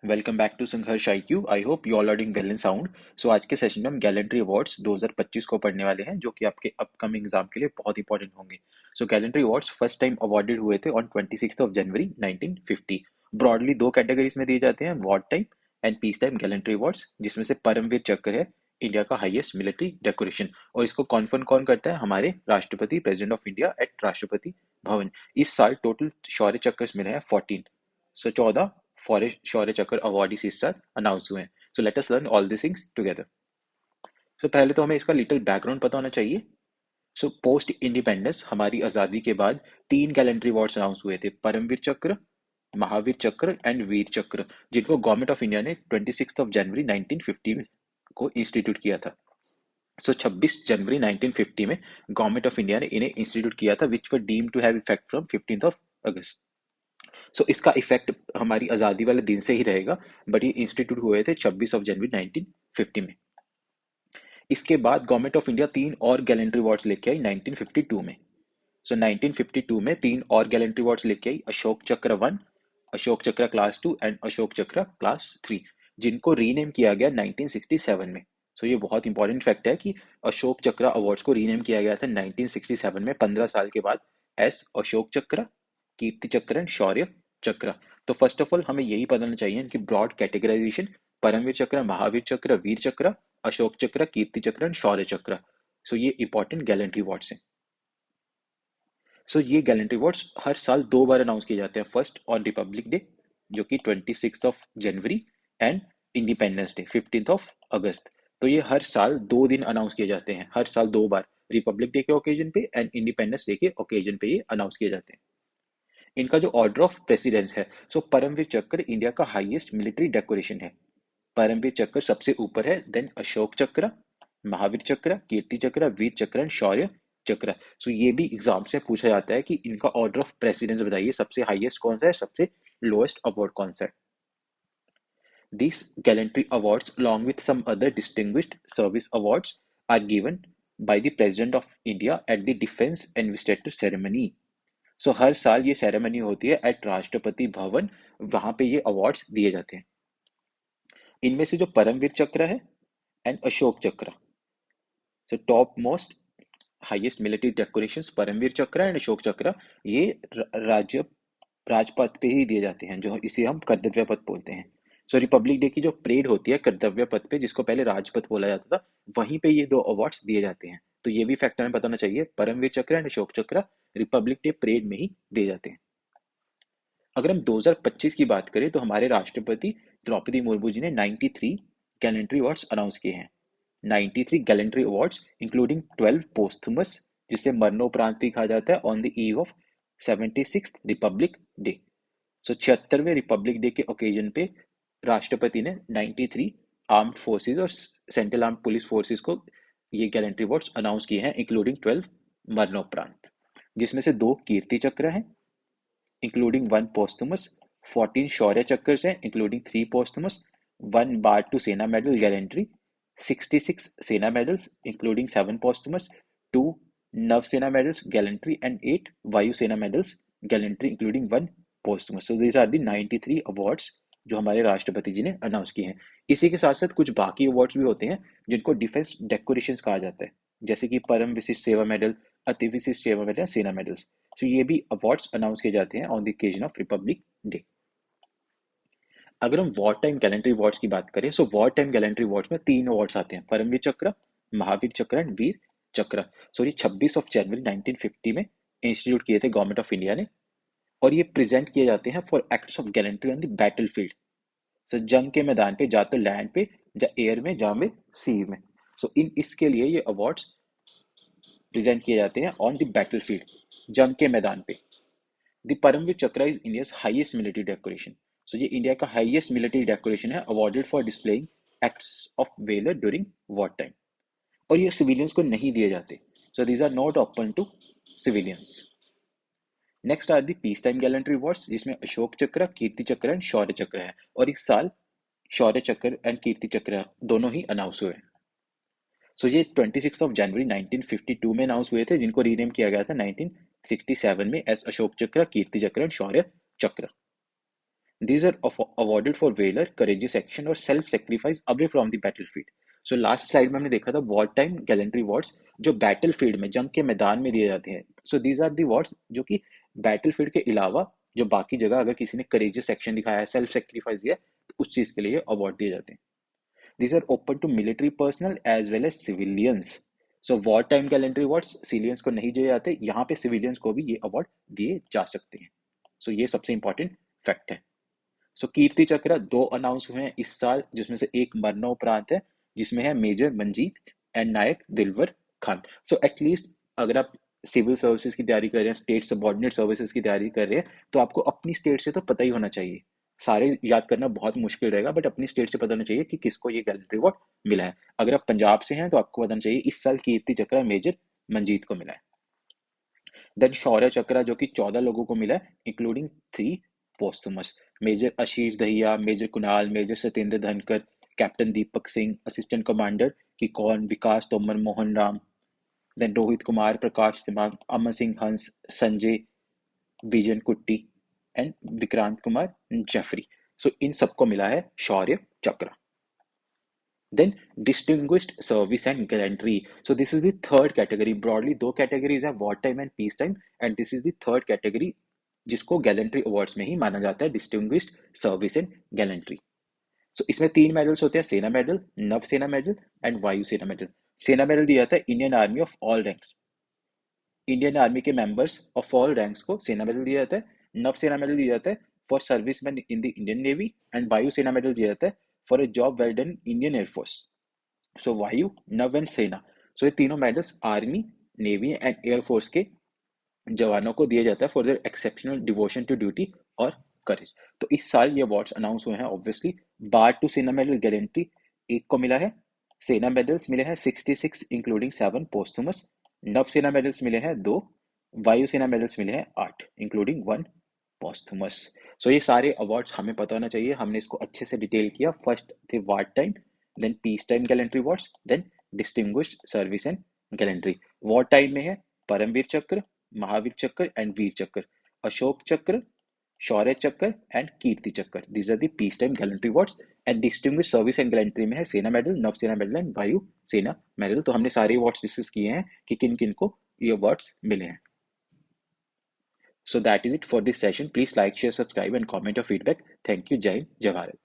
Welcome back to Sangharsh IQ। I hope you all are doing well in sound. So आज के session में हम gallantry awards 2025 को पढ़ने वाले हैं, जो कि आपके अपकमिंग एग्जाम के लिए बहुत इंपॉर्टेंट होंगे। So gallantry awards first time awarded हुए थे ऑन 26 जनवरी 1950। ब्रॉडली दो कैटेगरीज में दिए जाते हैं, war time and peace time gallantry awards, जिसमें से परमवीर चक्र है इंडिया का हाईएस्ट मिलिट्री डेकोरेशन। और इसको कॉन्फर्म कौन करता है? हमारे राष्ट्रपति, president of India at Rashtrapati Bhavan. इस साल टोटल शौर्य चक्र मिले हैं 14। सो 14 फॉरेस्ट शौर्य चक्र अवार्डीज इस साल अनाउंस हुए हैं। So let us learn all this things together. So पहले तो हमें इसका लिटिल बैकग्राउंड पता होना चाहिए। सो पोस्ट इंडिपेंडेंस, हमारी आजादी के बाद तीन गैलेंट्री अवार्ड्स अनाउंस हुए थे, परमवीर चक्र, महावीर चक्र एंड वीर चक्र, जिनको गवर्नमेंट ऑफ इंडिया ने 26 जनवरी 1950 को इंस्टीट्यूट किया था। सो 26 जनवरी 1950 में गवर्नमेंट ऑफ इंडिया ने इन्हें इंस्टीट्यूट किया था, which were deemed to have effect from 15 अगस्त। सो इसका इफेक्ट हमारी आज़ादी वाले दिन से ही रहेगा, बट ये इंस्टीट्यूट हुए थे 26 जनवरी 1950 में। इसके बाद गवर्नमेंट ऑफ इंडिया तीन और गैलेंट्री अवार्ड्स लेके आई 1952 में। सो 1952 में तीन और गैलेंट्री अवार्ड्स लेके आई, अशोक चक्र 1, अशोक चक्र क्लास 2 एंड अशोक चक्र क्लास 3, जिनको रीनेम किया गया 1967 में। सो ये बहुत इंपॉर्टेंट फैक्ट है कि अशोक चक्र अवार्ड्स को रीनेम किया गया था 1967 में, 15 साल के बाद, एस अशोक चक्र, कीर्ति चक्र एंड शौर्य चक्र। तो फर्स्ट ऑफ ऑल हमें यही पता होना चाहिए इनकी ब्रॉड कैटेगराइजेशन: परमवीर चक्र, महावीर चक्र, वीर चक्र, अशोक चक्र, कीर्ति चक्र एंड शौर्य चक्र। सो ये इंपॉर्टेंट गैलेंट्री अवार्ड्स हैं। सो ये गैलेंट्री अवार्ड्स हर साल दो बार अनाउंस किए जाते हैं, फर्स्ट ऑन रिपब्लिक डे जो कि 26 जनवरी, एंड इंडिपेंडेंस डे 15 अगस्त। तो ये हर साल 2 दिन अनाउंस किए जाते हैं, हर साल दो बार, रिपब्लिक डे के ओकेजन पे एंड इंडिपेंडेंस डे के ओकेजन पे ये अनाउंस किए जाते हैं। इनका जो ऑर्डर ऑफ प्रेसिडेंस है, सो परमवीर चक्र इंडिया का हाईएस्ट मिलिट्री डेकोरेशन है। परमवीर चक्र सबसे ऊपर है, देन अशोक चक्र, महावीर चक्र, कीर्ति चक्र, वीर चक्र एंड शौर्य चक्र। सो ये भी एग्जाम से पूछा जाता है कि इनका ऑर्डर ऑफ प्रेसिडेंस बताइए, सबसे हाईएस्ट कौन सा है, सबसे लोएस्ट अवार्ड कौन सा है। These gallantry awards, along with some other distinguished service awards, are given by the President of India at the Defense Investiture Ceremony. सो हर साल ये सेरेमनी होती है एट राष्ट्रपति भवन, वहां पे ये अवार्ड्स दिए जाते हैं। इनमें से जो परमवीर चक्र है and Ashok Chakra, so top most highest military decorations Paramvir Chakra and Ashok चक्र, ये राज्य राजपथ पे ही दिए जाते हैं, जो इसे हम कर्तव्य पथ बोलते हैं। सो रिपब्लिक डे की जो परेड होती है कर्तव्य पथ पे, जिसको पहले राजपथ बोला जाता था, वहीं पे ये दो अवार्ड्स दिए जाते हैं। तो ये भी फैक्ट हमें पता होना चाहिए, परमवीर चक्र एंड अशोक चक्र रिपब्लिक डे परेड में ही दिए जाते हैं। अगर हम 2025 की बात करें तो हमारे राष्ट्रपति द्रौपदी मुर्मू जी ने 93 गैलेंट्री अवार्ड्स अनाउंस किए हैं। 93 गैलेंट्री अवार्ड्स इंक्लूडिंग 12 पोस्थुमस, जिसे मरणोपरांत भी कहा जाता है, on the eve of 76th republic day. So 76वें रिपब्लिक डे के ओकेजन पे राष्ट्रपति ने 93 आर्म्ड फोर्सेस और सेंट्रल आर्म्ड पुलिस फोर्सेस को ये गैलेंट्री अवार्ड्स अनाउंस किए हैं, इंक्लूडिंग 12 मरणोपरांत, जिसमें से दो कीर्ति चक्र हैं including one posthumous, 14 शौर्य चक्र हैं including 3 posthumous, 1 bar to सेना मेडल गैलेंट्री, 66 सेना मेडल्स including 7 posthumous, 2 नव सेना मेडल्स गैलेंट्री एंड 8 वायु सेना medals gallantry including 1 posthumous. So these are the 93 awards जो हमारे राष्ट्रपति जी ने अनाउंस किए हैं। इसी के साथ साथ कुछ बाकी अवार्ड्स भी होते हैं जिनको डिफेंस डेकोरेशंस कहा जाता है, जैसे कि परम विशिष्ट सेवा मेडल, अति विशिष्ट सेवा मेडल, सेना मेडल्स। तो ये भी अवार्ड्स अनाउंस किए जाते हैं on the occasion of Republic day. अगर हम वॉर टाइम गैलेंट्री अवार्ड्स की बात करें, सो वॉर टाइम गैलेंट्री अवार्ड्स में तीन अवार्ड्स आते हैं, परमवीर चक्र, महावीर चक्र एंड वीर चक्र। सो ये 26 जनवरी 1950 में इंस्टीट्यूट किए थे गवर्नमेंट ऑफ इंडिया ने, और ये प्रेजेंट किए जाते हैं for acts of gallantry on the battlefield. So जंग के मैदान पे, जा तो लैंड पे, जा एयर में, जा में सी में। सो इसके लिए ये अवार्ड्स प्रेजेंट किए जाते हैं ऑन द बैटल फील्ड, जंग के मैदान पे। The Paramvir Chakra is India's highest military decoration. So ये इंडिया का हाईएस्ट मिलिट्री डेकोरेशन है, awarded for displaying acts of valour during war time. और ये सिविलियंस को नहीं दिए जाते, so these are not open to civilians. Next are the peace time gallantry awards, जिसमें अशोक चक्र, कीर्ति चक्र एंड शौर्य चक्र है, और इस साल शौर्य चक्र एंड कीर्ति चक्र दोनों ही अनाउंस हुए हैं। सो ये 26 जनवरी 1952 में अनाउंस हुए थे, जिनको रीनेम किया गया था 1967 में एस अशोक चक्र, कीर्ति चक्र एंड शौर्य चक्र। These are awarded for valor, courageous action और self sacrifice away from the battlefield. So last slide में हमने देखा था वॉर टाइम गैलेंट्री अवार्ड्स जो बैटलफील्ड में जंग के मैदान में दिए जाते हैं। So these are the awards जो कि बैटलफील्ड के अलावा जो बाकी जगह अगर किसी ने करेजियस एक्शन दिखाया है, सेल्फ सेक्रीफाइस दिया है, तो उस चीज के लिए अवार्ड दिए जाते हैं। These are open to military personnel as well as civilians. So war time gallantry awards civilians को नहीं दिए जाते, यहाँ पे civilians को भी ये अवार्ड दिए जा सकते हैं। So ये सबसे इंपॉर्टेंट फैक्ट है। सो कीर्ति चक्र दो अनाउंस हुए हैं इस साल, जिसमें से एक मरणोपरांत है, जिसमें है major Manjeet and Nayak Dilwar Khan. So at least अगर आप सिविल सर्विसेज की तैयारी कर रहे हैं, स्टेट सबऑर्डिनेट सर्विसेज की तैयारी कर रहे हैं, तो आपको अपनी स्टेट से तो पता ही होना चाहिए। सारे याद करना बहुत मुश्किल रहेगा, बट अपनी स्टेट से पता होना चाहिए कि किसको ये गैलेंट्री अवार्ड मिला है। अगर आप पंजाब से हैं तो आपको बताना चाहिए इस साल कीर्ति चक्र मेजर मंजीत को मिला है। देन शौर्य चक्र जो कि 14 लोगों को मिला है, इंक्लूडिंग 3 पोस्टुमस। मेजर आशीष दहिया, मेजर कुणाल, मेजर सत्येंद्र धनकर, captain Deepak Singh, assistant commander की कौन विकास तोमर, मोहन राम, देन रोहित कुमार, प्रकाश तिमाग, अमर सिंह हंस, संजय विजन कुट्टी एंड विक्रांत कुमार जेफरी। सो इन सबको मिला है शौर्य चक्र। Then distinguished service and gallantry. So this is the third category. Broadly दो categories है, wartime and peacetime, and this is the third category जिसको गैलेंट्री अवार्ड्स में ही माना जाता है, डिस्टिंग्विश्ड सर्विस एंड गैलेंट्री। सो इसमें 3 मेडल्स होते हैं, सेना medal, नवसेना medal and Vayusena medal. सेना मेडल दिया जाता है Indian army of all ranks, Indian army के मेंबर्स ऑफ ऑल रैंक्स को सेना मेडल दिया जाता है। नवसेना मेडल दिया जाता है for serviceman in the Indian navy, and Vayusena medal दिया जाता है for a job well done Indian air force. So Vayu, Nav and Sena, so ये तीनों medals army, navy and air force के जवानों को दिया जाता है for their exceptional devotion to duty और करेज। तो इस साल ये अवार्ड्स अनाउंस हुए हैं। ऑब्वियसली बार टू सेना मेडल गारंटी एक को मिला है, सेना मेडल्स मिले हैं 66 इंक्लूडिंग 7 पोस्टुमस, नव सेना मेडल्स मिले हैं 2, वायु सेना मेडल्स मिले हैं 8 इंक्लूडिंग 1 पोस्टुमस। सो ये सारे अवार्ड्स हमें पता होना चाहिए, हमने इसको अच्छे से डिटेल किया। फर्स्ट थे war time, then peace time gallantry awards, then distinguished service and gallantry. War time में है परमवीर चक्र, महावीर चक्र एंड वीर चक्र, अशोक चक्र, शौर्य चक्र and Kirti Chakra. These are the peace time gallantry awards. And distinguished service and gallantry में है सेना मेडल, नवसेना मेडल एंड वायु सेना मेडल। तो हमने सारे अवार्ड्स डिस्कस किए हैं कि किन किन को ये अवार्ड्स मिले हैं। So that is it for this session. Please like, share, subscribe and comment your feedback. Thank you. Jai Hind, Jai Bharat.